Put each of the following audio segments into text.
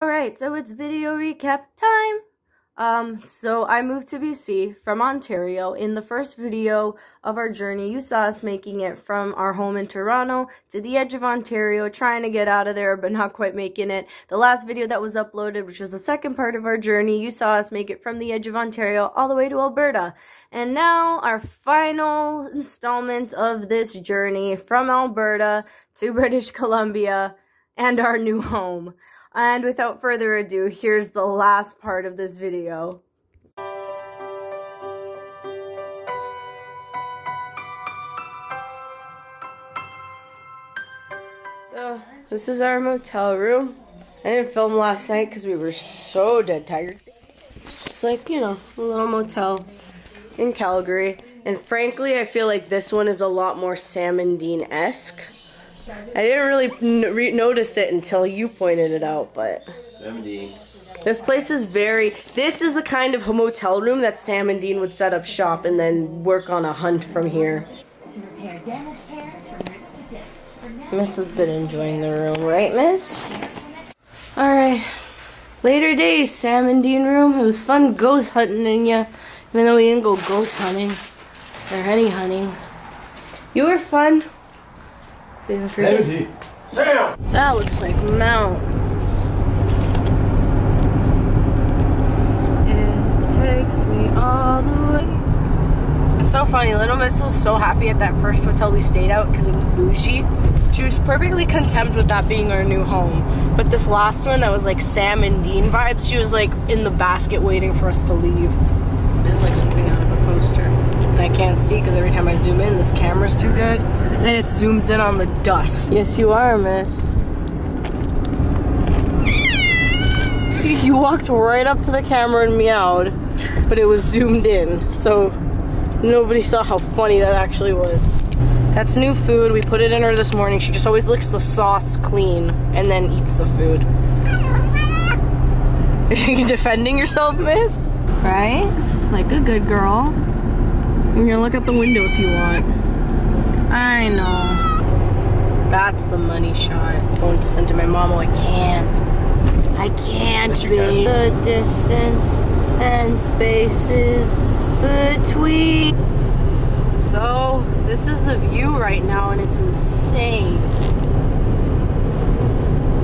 Alright, so it's video recap time. So I moved to BC from Ontario. In the first video of our journey, you saw us making it from our home in Toronto to the edge of Ontario, trying to get out of there, but not quite making it. The last video that was uploaded, which was the second part of our journey, you saw us make it from the edge of Ontario all the way to Alberta. And now our final installment of this journey from Alberta to British Columbia and our new home. And without further ado, here's the last part of this video. So, this is our motel room. I didn't film last night because we were so dead tired. It's like, you know, a little motel in Calgary. And frankly, I feel like this one is a lot more Sam and Dean-esque. I didn't really notice it until you pointed it out, but this place is this is the kind of motel room that Sam and Dean would set up shop and then work on a hunt from here. Miss has been enjoying the room, right, Miss? Alright, later days, Sam and Dean room. It was fun ghost hunting in ya, even though we didn't go ghost hunting or any hunting. You were fun. Sam! That looks like mountains. It takes me all the way. It's so funny, little Miss was so happy at that first hotel we stayed at because it was bougie. She was perfectly content with that being our new home. But this last one that was like Sam and Dean vibes, she was like in the basket waiting for us to leave. It is like something out of a poster. And I can't see because every time I zoom in, this camera's too good. And it zooms in on the dust. Yes, you are, Miss. You walked right up to the camera and meowed, but it was zoomed in, so nobody saw how funny that actually was. That's new food. We put it in her this morning. She just always licks the sauce clean and then eats the food. Are you defending yourself, Miss? Right? Like a good girl. You can look out the window if you want. I know. That's the money shot. Going to send to my mom. Oh, I can't. I can't be. The distance and spaces between. So, this is the view right now, and it's insane.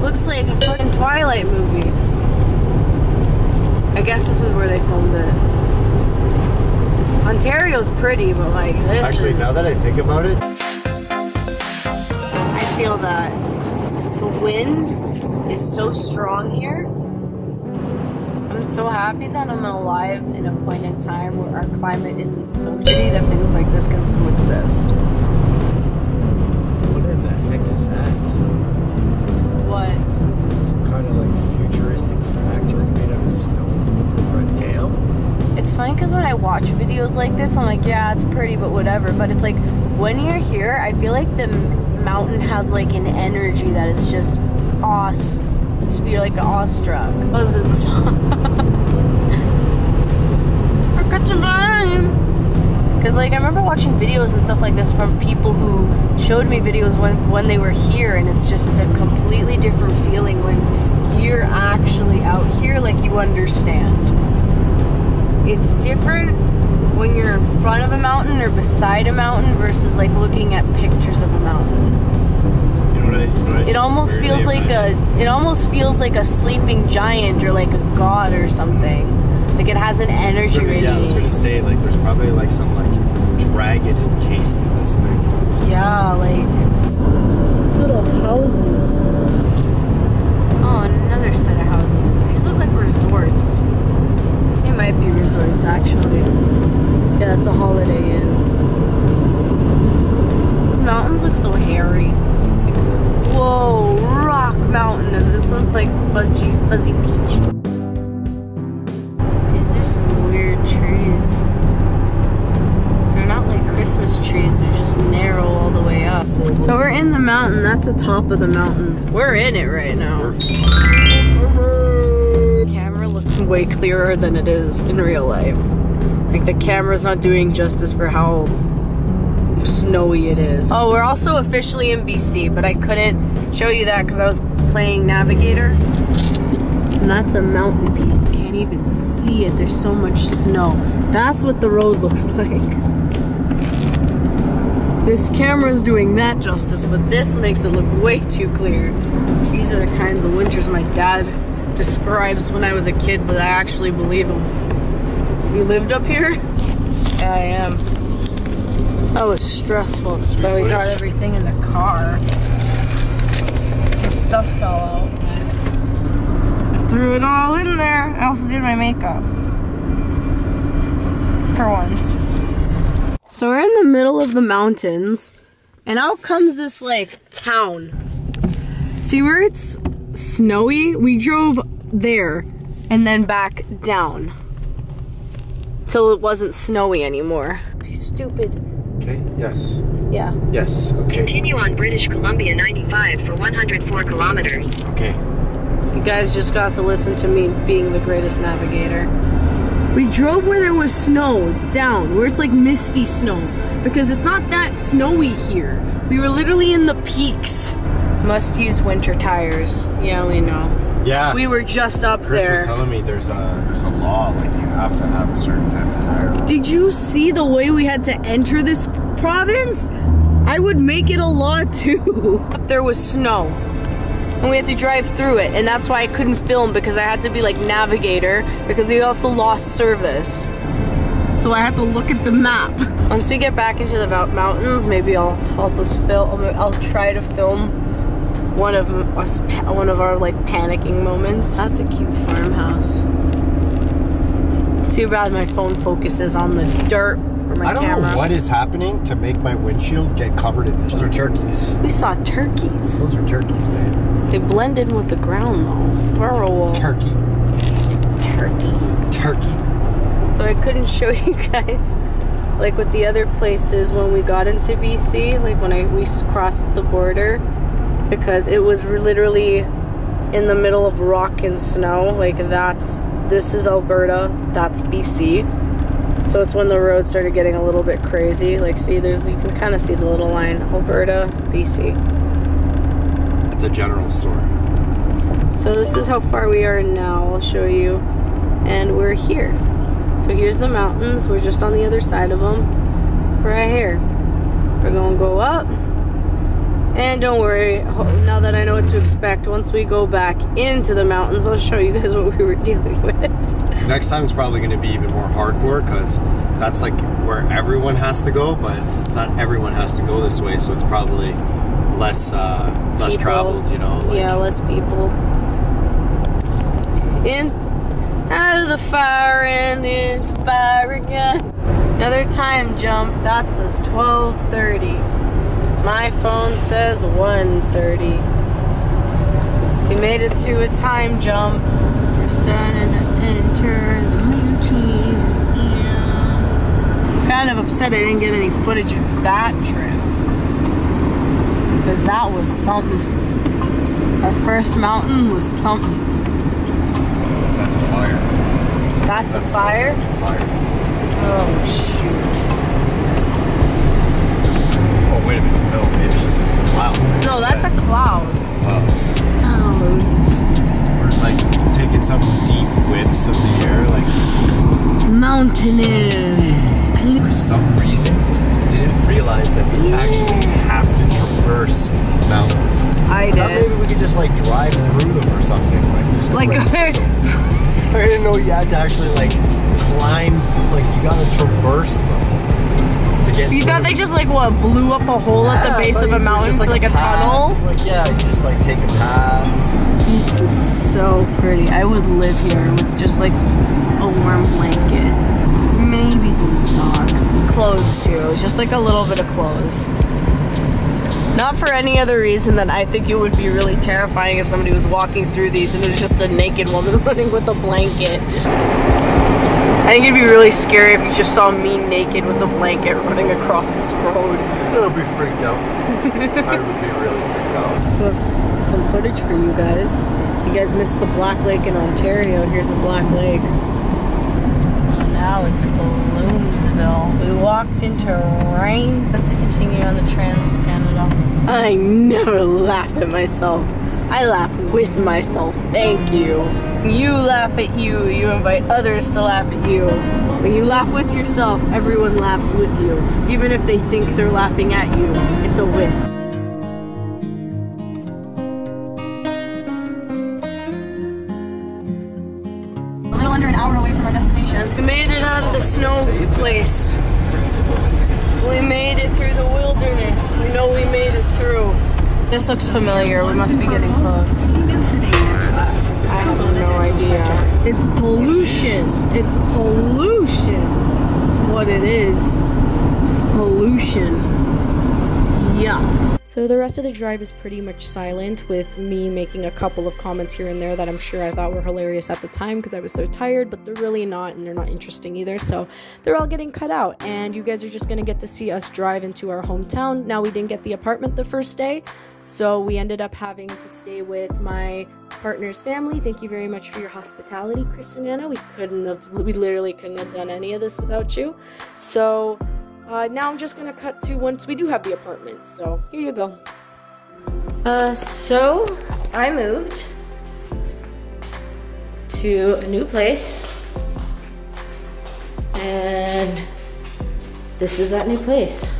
Looks like a fucking Twilight movie. I guess this is where they filmed it. Ontario's pretty, but like this Actually, now that I think about it, I feel that the wind is so strong here. I'm so happy that I'm alive in a point in time where our climate isn't so shitty that things like this can still exist. what in the heck is that? What? Some kind of like futuristic factory made out of stone or a dam? It's funny because when I watch videos like this, I'm like, yeah, it's pretty, but whatever. But it's like, when you're here, I feel like the mountain has like an energy that is just you're like awestruck. What is it? I got your vibe. Because like, I remember watching videos and stuff like this from people who showed me videos when they were here, and it's just a completely different feeling when you're actually out here, like you understand. It's different when you're in front of a mountain or beside a mountain versus like looking at pictures of a mountain. You know what I It almost feels like a sleeping giant or like a god or something. Like it has an energy radiating. Yeah, I was gonna say like there's probably like some like dragon encased in this thing. Yeah, like little houses. Oh, another set of houses. These look like resorts. It might be resorts, actually. Yeah, that's a Holiday Inn. The mountains look so hairy. Whoa, rock mountain, and this one's like fuzzy peach. These are some weird trees. They're not like Christmas trees, they're just narrow all the way up. So we're in the mountain, that's the top of the mountain. We're in it right now. Camera looks way clearer than it is in real life. Like the camera's not doing justice for how snowy it is. Oh, we're also officially in BC, but I couldn't show you that because I was playing Navigator. that's a mountain peak. Can't even see it. There's so much snow. That's what the road looks like. This camera is doing that justice, but this makes it look way too clear. These are the kinds of winters my dad describes when I was a kid, but I actually believe him. You lived up here? Yeah, I am. That was stressful, but we got everything in the car. Some stuff fell out. I threw it all in there. I also did my makeup. For once. So we're in the middle of the mountains, and out comes this like town. See where it's snowy? We drove there and then back down till it wasn't snowy anymore. Be stupid. Okay, yes. Yeah. Yes, okay. Continue on British Columbia 95 for 104 kilometers. Okay. You guys just got to listen to me being the greatest navigator. We drove where there was snow, down, where it's like misty snow, because it's not that snowy here. We were literally in the peaks. Must use winter tires. Yeah, we know. Yeah. We were just up Chris there. was telling me there's a law, like you have to have a certain type of tire. Did you see the way we had to enter this province? I would make it a law too. There was snow. And we had to drive through it, and that's why I couldn't film, because I had to be like navigator, because we also lost service. So I had to look at the map. Once we get back into the mountains, maybe I'll help us film. I'll try to film one of our like panicking moments. That's a cute farmhouse. Too bad my phone focuses on the dirt for my camera. I don't know what is happening to make my windshield get covered in this. Those are turkeys. We saw turkeys. Those are turkeys, man. They blend in with the ground though. Burrow. Turkey. Turkey. Turkey. So I couldn't show you guys like with the other places when we got into BC, like when we crossed the border, because it was literally in the middle of rock and snow. Like this is Alberta, that's BC. So it's when the road started getting a little bit crazy. Like see, you can kind of see the little line, Alberta, BC. It's a general store. So this is how far we are now, I'll show you. And we're here. So here's the mountains, we're just on the other side of them. Right here. We're gonna go up. And don't worry, now that I know what to expect, once we go back into the mountains, I'll show you guys what we were dealing with. Next time's probably going to be even more hardcore, because that's like where everyone has to go, but not everyone has to go this way, so it's probably less traveled, you know? Like, yeah, less people. In, out of the fire and into fire again. Another time jump, that says 12:30. My phone says 1:30. We made it to a time jump. We're starting to enter the mountains again. Kind of upset I didn't get any footage of that trip, because that was something. Our first mountain was something. That's a fire. That's a fire? Fire. Oh shoot. Oh, wait a minute. No, maybe it's just a cloud. No, that's a cloud. Wow. Clouds. We're just like taking some deep whiffs of the air, like Mountain air. for some reason didn't realize that we actually have to traverse these mountains. I thought did. maybe we could just like drive through them or something. Like just go Like, right through them. I didn't know you had to actually like climb through, like you gotta traverse them to get you thought they just like what, blew up a hole at the base I of thought a it was mountain? just It's like a path. tunnel? Like yeah, you just like take a path. This is so pretty. I would live here with just like a warm blanket. Maybe some socks. Clothes too, just like a little bit of clothes. Not for any other reason than I think it would be really terrifying if somebody was walking through these and it was just a naked woman running with a blanket. I think it'd be really scary if you just saw me naked with a blanket running across this road. I would be freaked out. I would be really freaked out. Some footage for you guys. You guys missed the Black Lake in Ontario. Here's a Black Lake. Now it's Bloomsville. We walked into rain just to continue on the Trans-Canada. I never laugh at myself. I laugh with myself. Thank you. You laugh at you. You invite others to laugh at you. When you laugh with yourself, everyone laughs with you. Even if they think they're laughing at you, it's a with. A little under an hour away from our destination. We made it out of the snow place. We made it through the wilderness. You know we made it through. This looks familiar. We must be getting close. I have no idea. It's pollution. It's pollution. That's what it is. It's pollution. Yuck. So the rest of the drive is pretty much silent, with me making a couple of comments here and there that I'm sure I thought were hilarious at the time because I was so tired, but they're really not, and they're not interesting either, so they're all getting cut out, and you guys are just gonna get to see us drive into our hometown. Now, we didn't get the apartment the first day, so we ended up having to stay with my partner's family. Thank you very much for your hospitality, Chris and Anna. We literally couldn't have done any of this without you. So now I'm just gonna cut to once we do have the apartment, so here you go. So I moved to a new place, and this is that new place.